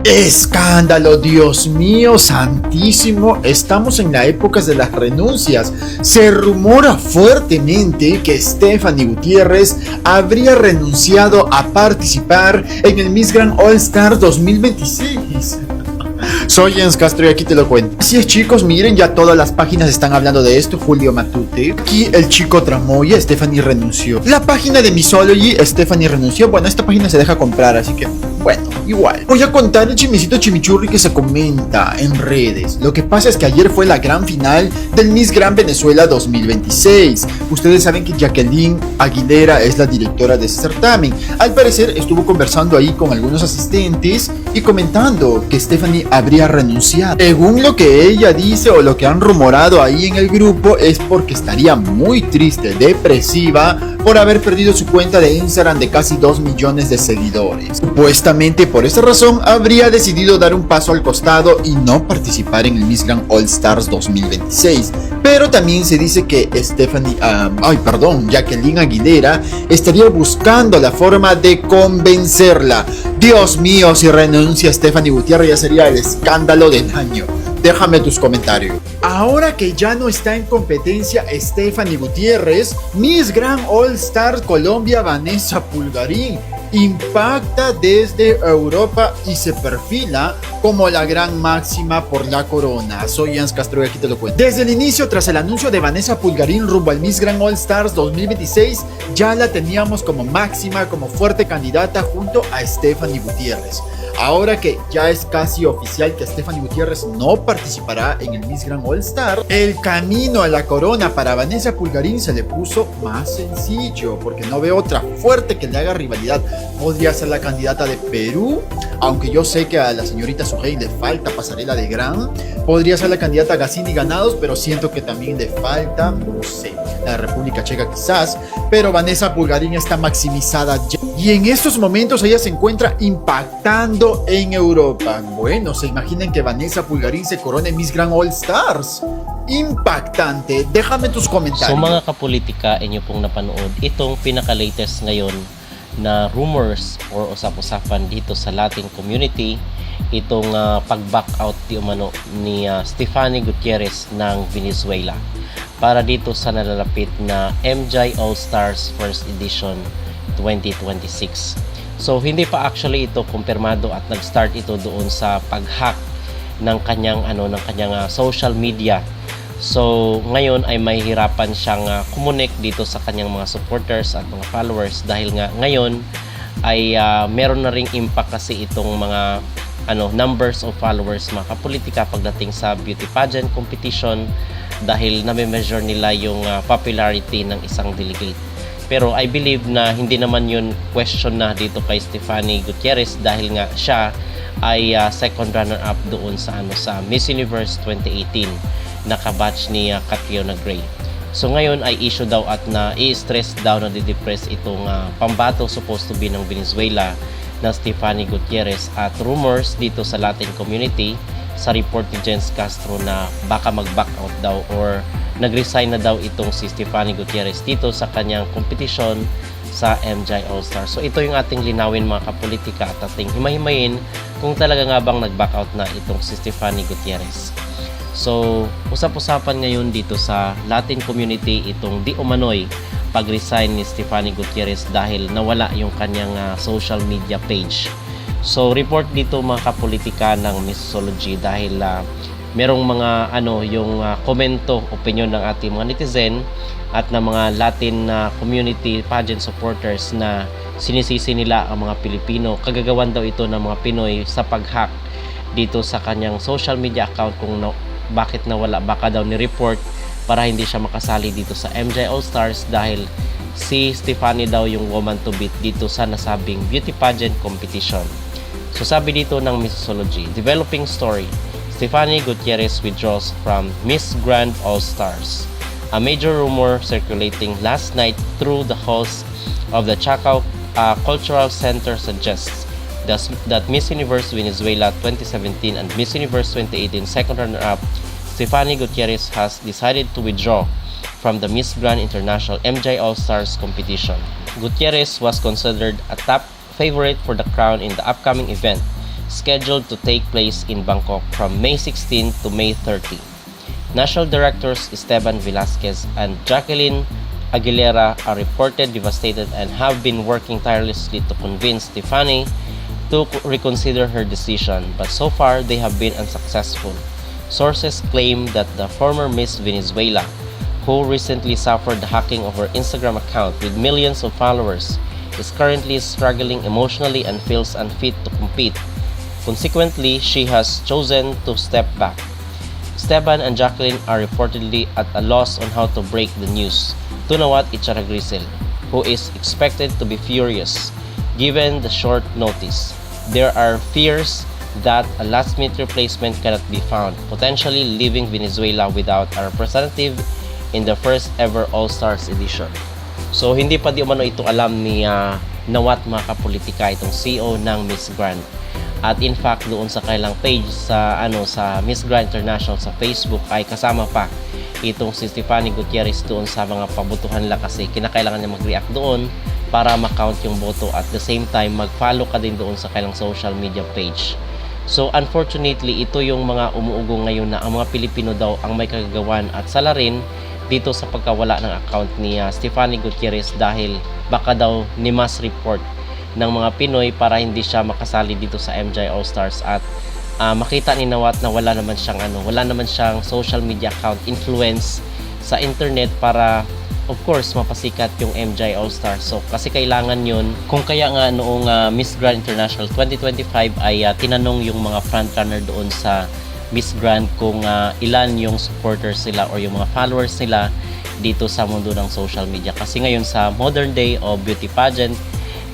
¡Escándalo! Dios mío santísimo, estamos en la época de las renuncias. Se rumora fuertemente que Stephanie Gutiérrez habría renunciado a participar en el Miss Grand All Star 2026. Soy Jens Castro y aquí te lo cuento. Así es, chicos, miren, ya todas las páginas están hablando de esto. Julio Matute. Aquí el chico tramoya, Stephanie renunció. La página de Mixology, Stephanie renunció. Bueno, esta página se deja comprar, así que, bueno, igual. Voy a contar el chismecito chimichurri que se comenta en redes. Lo que pasa es que ayer fue la gran final del Miss Grand Venezuela 2026. Ustedes saben que Jacqueline Aguilera es la directora de ese certamen. Al parecer estuvo conversando ahí con algunos asistentes y comentando que Stephanie habría renunciado. Según lo que ella dice o lo que han rumorado ahí en el grupo, es porque estaría muy triste, depresiva, por haber perdido su cuenta de Instagram de casi 2 millones de seguidores. Supuestamente por esa razón habría decidido dar un paso al costado y no participar en el Miss Grand All Stars 2026. Pero también se dice que Jacqueline Aguilera estaría buscando la forma de convencerla. Dios mío, si renuncia Stephanie Gutiérrez ya sería el escándalo del año. Déjame tus comentarios. Ahora que ya no está en competencia Stephanie Gutiérrez, Miss Grand All Star Colombia Vanessa Pulgarín impacta desde Europa y se perfila como la gran máxima por la corona. Soy Jens Castro y aquí te lo cuento. Desde el inicio, tras el anuncio de Vanessa Pulgarín rumbo al Miss Grand All Stars 2026, ya la teníamos como máxima, como fuerte candidata junto a Stephanie Gutiérrez. Ahora que ya es casi oficial que Stephanie Gutiérrez no participará en el Miss Grand All Star, el camino a la corona para Vanessa Pulgarín se le puso más sencillo, porque no veo otra fuerte que le haga rivalidad. Podría ser la candidata de Perú, aunque yo sé que a la señorita Sujei le falta pasarela de gran. Podría ser la candidata Gazzini Ganados, pero siento que también le falta, no sé, la República Checa quizás. Pero Vanessa Pulgarín está maximizada ya. Y en estos momentos ella se encuentra impactando en Europa. Bueno, se imaginen que Vanessa Pulgarín se corone Miss Grand All Stars. Impactante. Déjame tus comentarios. So mga kapolitika, inyo pong napanood itong pinaka-latest ngayon na rumors or usap-usapan dito sa Latin community, itong pag-back out di umano ni Stephanie Gutierrez ng Venezuela para dito sa nalalapit na MJ All Stars First Edition 2026. So hindi pa actually ito kumpirmado at nag-start ito doon sa pag-hack ng kanyang social media. So ngayon ay mahihirapan siyang kumonek dito sa kanyang mga supporters at mga followers dahil nga ngayon ay meron na ring impact kasi itong mga numbers of followers mga kapolitika pagdating sa beauty pageant competition dahil nami-measure nila yung popularity ng isang delegate. Pero I believe na hindi naman yun question na dito kay Stephanie Gutierrez dahil nga siya ay second runner-up doon sa Miss Universe 2018 na kabatch ni Catriona Gray. So ngayon ay issue daw at i-stress daw na di-depress itong pambato supposed to be ng Venezuela na Stephanie Gutierrez at rumors dito sa Latin community sa report ni Jens Castro na baka mag-back out daw or nag-resign na daw itong si Stephanie Gutierrez dito sa kanyang competition sa MJ All Star. So ito yung ating linawin mga kapolitika at ating himahimayin kung talaga nga bang nag-back out na itong si Stephanie Gutierrez. So usap-usapan ngayon dito sa Latin community itong di umano'y pag-resign ni Stephanie Gutierrez dahil nawala yung kanyang social media page. So report dito mga kapolitika ng Mixology dahil merong mga komento, opinion ng ating mga netizen at ng mga Latin community pageant supporters na sinisisi nila ang mga Pilipino. Kagagawan daw ito ng mga Pinoy sa pag-hack dito sa kanyang social media account kung bakit nawala, baka daw ni-report para hindi siya makasali dito sa MJ All Stars dahil si Stephanie daw yung woman to beat dito sa nasabing beauty pageant competition. So sabi dito ng Mixology, developing story, Stephanie Gutierrez withdraws from Miss Grand All Stars. A major rumor circulating last night through the halls of the Chacao Cultural Center suggests that Miss Universe Venezuela 2017 and Miss Universe 2018 second runner-up Stephanie Gutierrez has decided to withdraw from the Miss Grand International MJ All Stars competition. Gutierrez was considered a top favorite for the crown in the upcoming event, scheduled to take place in Bangkok from May 16 to May 30. National Directors Esteban Velasquez and Jacqueline Aguilera are reported devastated and have been working tirelessly to convince Stephanie to reconsider her decision, but so far they have been unsuccessful. Sources claim that the former Miss Venezuela, who recently suffered the hacking of her Instagram account with millions of followers, is currently struggling emotionally and feels unfit to compete. Consequently, she has chosen to step back. Esteban and Jacqueline are reportedly at a loss on how to break the news to Nawat Icharagrisel, who is expected to be furious given the short notice. There are fears that a last-minute replacement cannot be found, potentially leaving Venezuela without a representative in the first ever All-Stars edition. So hindi pa di umano ito alam ni Nawat mga kapolitika, itong CEO ng Miss Grand. At in fact doon sa kailang page sa sa Miss Grand International sa Facebook ay kasama pa itong si Stephanie Gutierrez doon sa mga pabotohan nila, kasi kinakailangan niya mag-react doon para ma-count yung boto, at the same time mag-follow ka din doon sa kailang social media page. So unfortunately, ito yung mga umuugong ngayon na ang mga Pilipino daw ang may kagagawan at sala rin dito sa pagkawala ng account ni Stephanie Gutierrez, dahil baka daw ni mass report ng mga Pinoy para hindi siya makasali dito sa MJ All-Stars, at makita ni Nawat na wala naman siyang social media account influence sa internet para of course mapasikat yung MJ All-Stars. So kasi kailangan yun, kung kaya nga noong Miss Grand International 2025 ay tinanong yung mga frontrunner doon sa Miss Grand kung ilan yung supporters nila or yung mga followers nila dito sa mundo ng social media. Kasi ngayon sa modern day o beauty pageant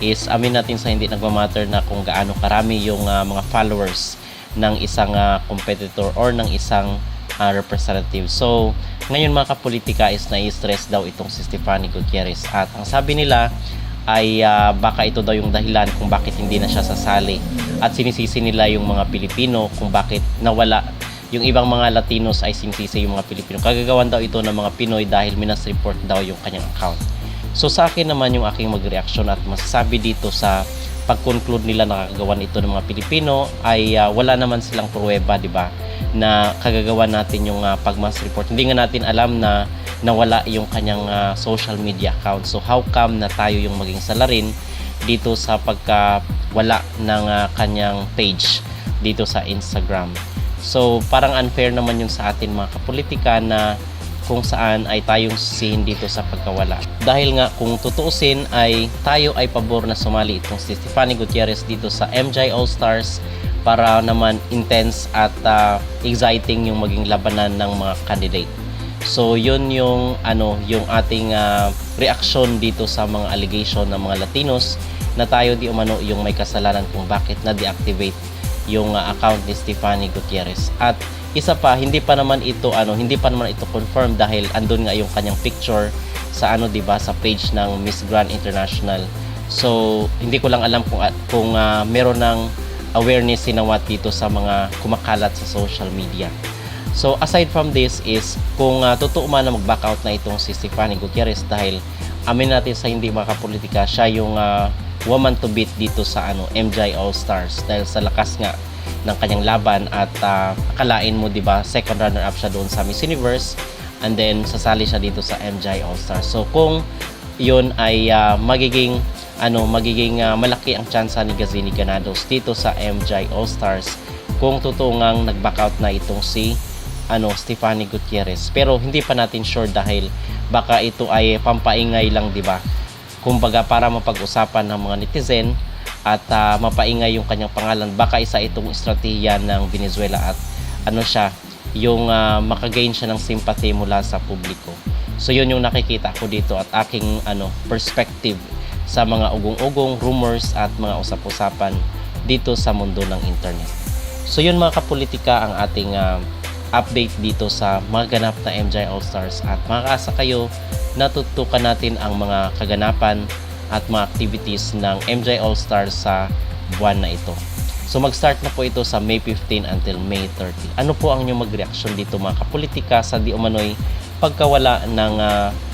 is amin natin sa hindi nagmamatter na kung gaano karami yung mga followers ng isang competitor or ng isang representative. So ngayon mga kapolitika is na-stress daw itong si Stephanie Gutierrez, at ang sabi nila ay baka ito daw yung dahilan kung bakit hindi na siya sasali, at sinisisi nila yung mga Pilipino kung bakit nawala. Yung ibang mga Latinos ay sinisisi yung mga Pilipino. Kagagawan daw ito ng mga Pinoy dahil minas-report daw yung kanyang account. So sa akin naman yung aking mag-reaction at masasabi dito sa pag-conclude nila na kagagawan ito ng mga Pilipino ay wala naman silang pruweba, di ba, na kagagawan natin yung pag-mass report. Hindi nga natin alam na nawala yung kanyang social media account. So how come na tayo yung maging salarin dito sa pagkawala ng kanyang page dito sa Instagram? So parang unfair naman yun sa atin mga kapolitika, na kung saan ay tayong sisihin dito sa pagkawala. Dahil nga kung tutuusin ay tayo ay pabor na sumali itong si Stephanie Gutierrez dito sa MJ All-Stars para naman intense at exciting yung maging labanan ng mga candidate. So yun yung yung ating reaction dito sa mga allegation ng mga Latinos na tayo di umano yung may kasalanan kung bakit na-deactivate yung account ni Stephanie Gutierrez. At isa pa, hindi pa naman ito confirmed dahil andun nga yung kanyang picture sa di ba, sa page ng Miss Grand International. So hindi ko lang alam kung meron ng awareness si Nawat dito sa mga kumakalat sa social media. So aside from this is kung totoo man na mag-back out na itong si Stephanie Gutierrez, dahil amin natin sa hindi makapolitika, siya yung woman to beat dito sa MJ All-Stars dahil sa lakas nga ng kanyang laban, at akalain mo, di ba, second runner up siya doon sa Miss Universe, and then sasali siya dito sa MJ All-Stars. So kung yun ay magiging malaki ang tsansa ni Gazini Ganados dito sa MJ All-Stars kung totoo ngang nag-back out na itong si Stephanie Gutierrez. Pero hindi pa natin sure dahil baka ito ay pampaingay lang, di ba? Kumbaga para mapag-usapan ng mga netizen at mapaingay yung kanyang pangalan. Baka isa itong estratehiya ng Venezuela at yung makagain siya ng sympathy mula sa publiko. So yun yung nakikita ko dito at aking perspective sa mga ugong-ugong rumors at mga usap-usapan dito sa mundo ng internet. So yun mga kapolitika ang ating update dito sa mga ganap na MJ All-Stars, at makakaasa kayo na tutukan natin ang mga kaganapan at mga activities ng MJ All-Stars sa buwan na ito. So mag-start na po ito sa May 15 until May 30. Ano po ang inyong mag-reaction dito mga kapolitika sa di umano'y pagkawala ng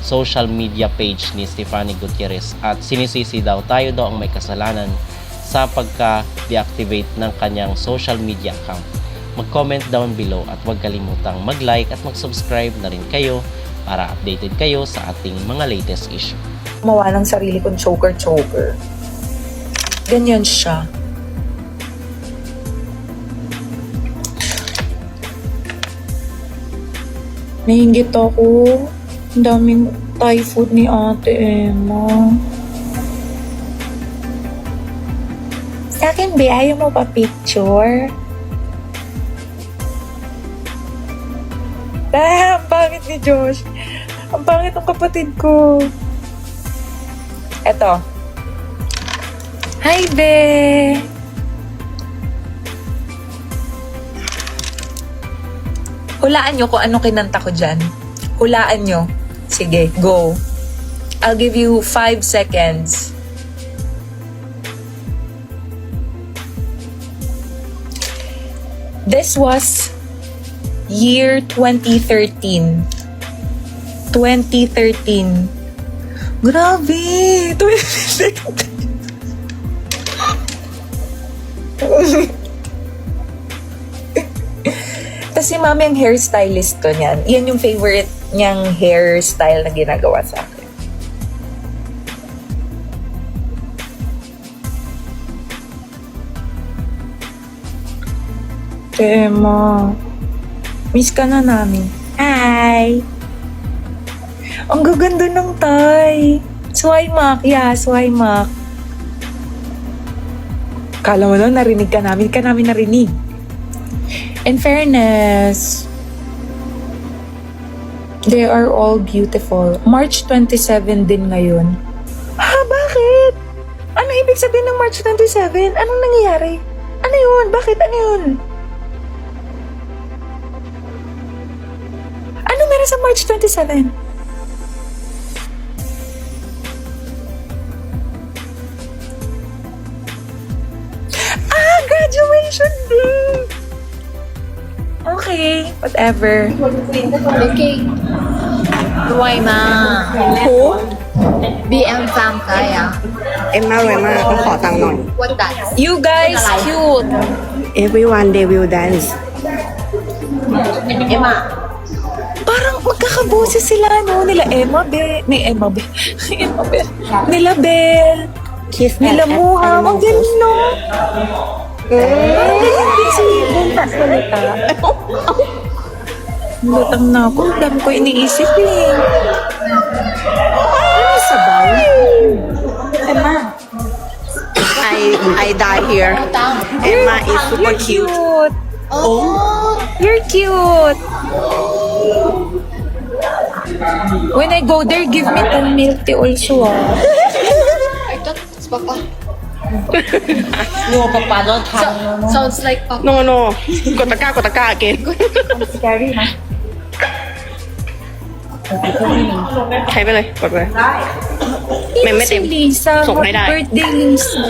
social media page ni Stephanie Gutierrez, at sinisisi daw tayo daw ang may kasalanan sa pagka-deactivate ng kanyang social media account. Mag-comment down below at huwag kalimutang mag-like at mag-subscribe na rin kayo para updated kayo sa ating mga latest issue. Gumawa ng sarili kong choker. Ganyan siya. Nahinggit ako. Ang daming Thai food ni Ate Emma. Sa akin, be, ayaw mo pa picture? Ang pangit ni Josh. Ang pangit ng kapatid ko. Eto. Hi, be! Hulaan nyo kung ano kinanta ko dyan. Hulaan nyo. Sige, go. I'll give you 5 seconds. This was year 2013. 2013. Grabe! 2013. Kasi mami ang hairstylist ko niyan. Yan yung favorite niyang hairstyle na ginagawa sa akin. Tema. Miss ka na namin. Hi! Ang gaganda ng Thai. Swaymak. Yeah, swaymak. Kala mo na narinig ka namin. Ka namin narinig. In fairness, they are all beautiful. March 27 din ngayon. Ha? Bakit? Ano ibig sabihin ng March 27? Anong nangyayari? Ano yun? Bakit? Ano yun? Ano meron sa March 27? Graduation day! Okay, whatever. Okay. Rui mà. Who? BM Farm kaya. เอ็มมาเลยมากต้องขอตังค์หน่อย What that? You guys cute. everyone they will dance Emma. Parang magkakaboses sila, no? Nila Emma Be. Ni Emma Be. Emma Be. Nila Bel. kiss Nila Muha. Ang galing, no? Parang ganyan din si Bunta salita. Lutang na ako. Ang dami ko iniisip eh. Ano sabaw? Emma. I die here Emma is super You're cute cute. Oh. You're cute. When I go there, give me 10 milk tea also, ah. I thought it's Papa. งัวปะปาโนท Sounds like Papa. no no กดตะกร้าเกณฑ์ Scary, ha? ใช้ไปเลยกดไปเลยไม่เต็ม Si Lisa. Sok Happy na dai. birthday, Lisa.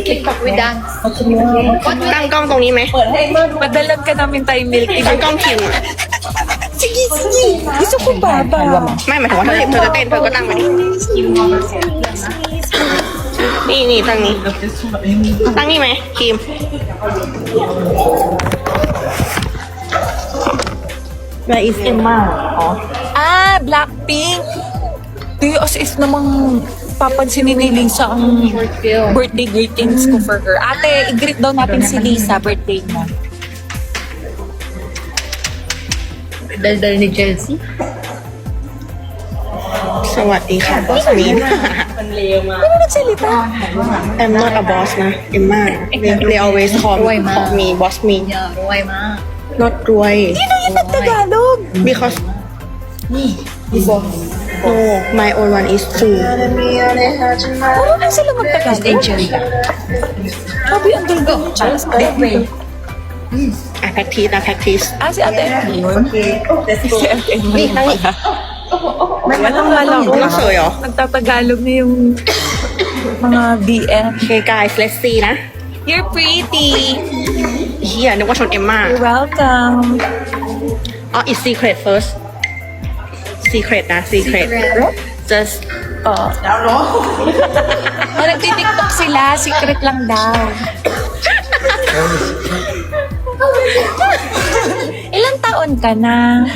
Okay, we dance. ตั้งกล้องตรงนี้ไหม Padalan ka namin tayo milk tea. ตั้งกล้องคิมอะ Sige, sige. Gusto ko baba. ไม่หมายถึงว่าเธอจะเต้นเธอก็ตั้งไปดินี่ตั้งนี้ตั้งนี่ไหมคิม Where is Emma? Oh. Ah, Blackpink. Di, as if namang papansinin ni Lisa ang birthday greetings ko for her. Ate, i-greet daw natin si Lisa, birthday niya. Dal-dal ni Chelsea. สวัสดีค่ะ boss mean Ano nagsalita? I'm not a boss นะ Emma they always call me boss mean Yeah, Rui ma. not รวย Sino yung nagtagalog? because no my own one is full Ano sila magtagalog? Sabi, ang ganda ni Charles. I practice Ah, si Ate Emma yun? Si Ate Emma yun pala. Walang wala ko. ต้องสวยเหรอ Nagtatagalog na yung mga BM. Okay guys let's see นะ You're pretty. เฮียนึกว่าชนเอมม่า You're welcome. อ๋อ it's secret first secret นะ secret just Oh. Nagtitiktok sila, secret lang daw. Ilang taon ka na?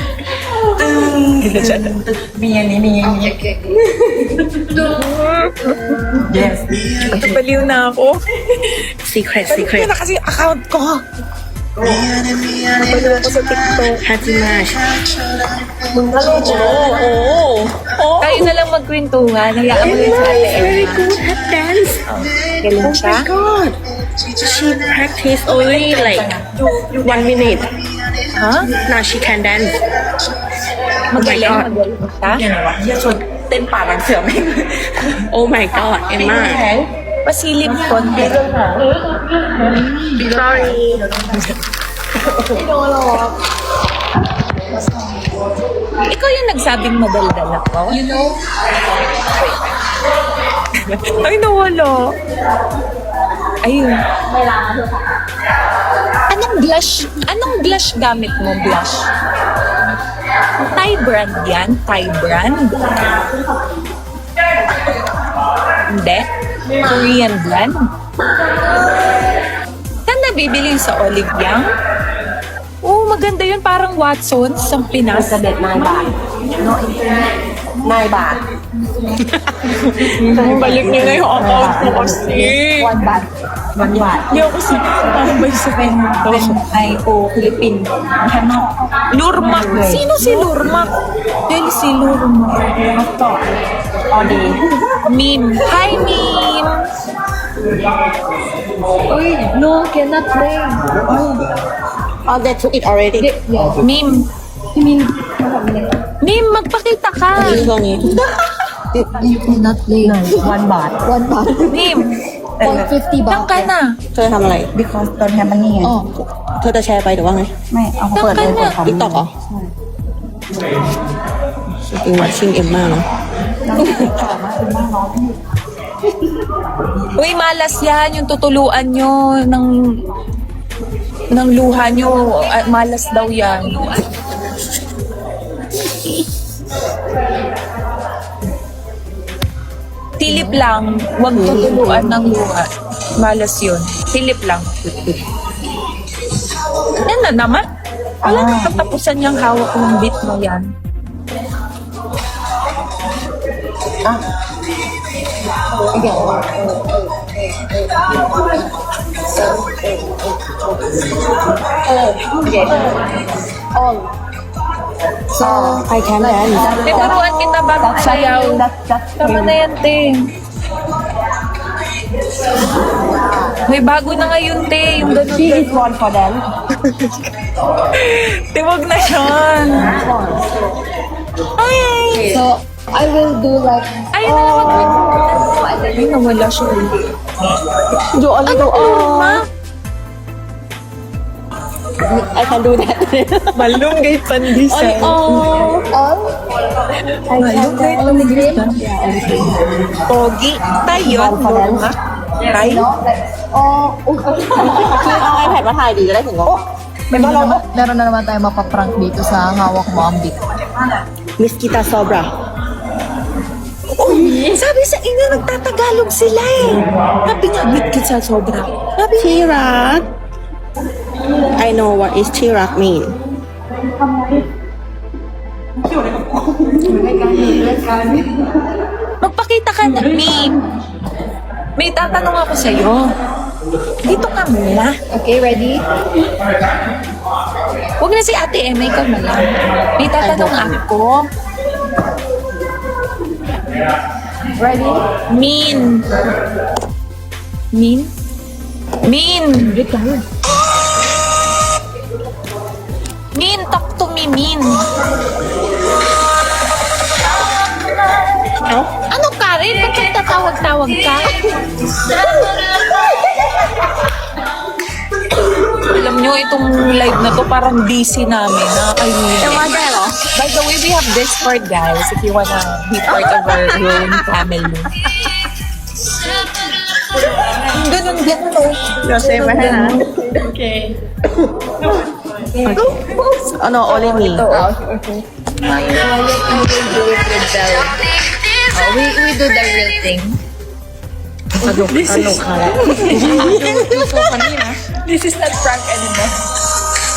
Yes. Baliw na ako. Secret. Baliw na kasi account ko. Napalo ako sa TikTok. Hati Mash. Kayo na lang magkwentuhan. Hayaan mo yun sa ate Very Emma. good at dance. Galing Oh siya. my God. She practiced only like 1 minute. Ha? Now she can dance. Magaling, God. magaling siya. Tên parang sửa mình. Oh my God, Emma. Pasilip konti. Sorry. Ikaw yung nagsabing madaldal ako? You know, Ay, nawala. Ayun. Anong blush gamit mo, blush? Thai brand yan? Thai brand? Hindi? Korean brand? Saan nabibili sa Olive Young? Oo, maganda yun. Parang Watson's sa Pinas. Nai bạc. No internet. Nai bạc. Balik niyo na yung account ko kasi. 1 baht. 1 baht. Hindi ako kasi tambay sa Bento. Ay po Philippines. Ano? Lurmak. Sino si Lurmak? Dahil si Lurmak. Ito. Odi. Meme. Hi, Meme. uy, no, cannot play. Oh, they took it already. Meme. Meme, magpakita ka. This one is You cannot play. 1 baht. 1 baht. Meme. 150 Saan baht. ka na? เธอทำอะไร Because don't have money ไง อ๋อ เธอจะแชร์ไปหรือว่าไง ไม่เอาเขาเปิดเลยเปิดของ ติ๊กต็อกเหรอจริงๆวัดชิงเอ็มมากเนาะ Uy, malas yan. Yung tutuluan nyo ng luha nyo. Malas daw yan. Tilip lang. Huwag tutuluan ng luha. Malas yun. Tilip lang. Yan na naman. Wala nang katapusan yung hawak ng bit mo yan. So I can dance Tinuruan kita bagong sayaw. Tama na yan, te. May bago na ngayon, te. Yung ganun. She is born for them. Tiwag na yan. Ay! So, I will do like, Ayun na naman. Ay, nawala siya. you only do Ma? I can do that Malunggay pandesal. all, Malunggay pandesal. Pogi. Tayo. Luma. Tayo. all, เอา iPad มาถ่ายดีจะได้ถึงงบ meron na naman tayo mapaprank dito sa hawak mo ang bit. Miss Kita Sobra Sabi sa inyo, nagtatagalog sila eh. Sabi nga, bitkit sa sobra. Sabi, Tirak I know what is Tirak mean magpakita ka na, Mim. May tatanong ako sa'yo. Dito ka muna. Okay, ready? Huwag na si Ate Emma, ikaw na lang. May tatanong ako. Ready? Min. Min? Min! Min, talk to me, Min. Ano ka rin? Ba't nagtatawag-tawag ka? Alam nyo, itong live na to parang DC namin. Nakakainis. By the way, we have Discord, guys, if you wanna be part of our own family. Ganun. Say my hand Oh no, only me You will do it with the We do the real thing. This is not prank anymore.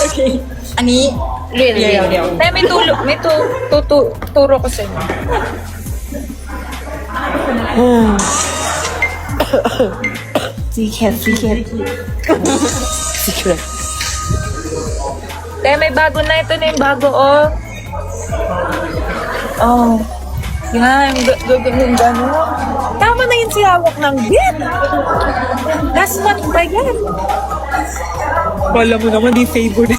Okay. Ani, real. Tay, may turo ko sa inyo. Secret. Tay, may bago na. Ito na yung bago, oh. Oh. Yan, gagawin gano'n. Tama na yun si hawak ng bit. Last month pa yan. Wala mo naman, di favorite.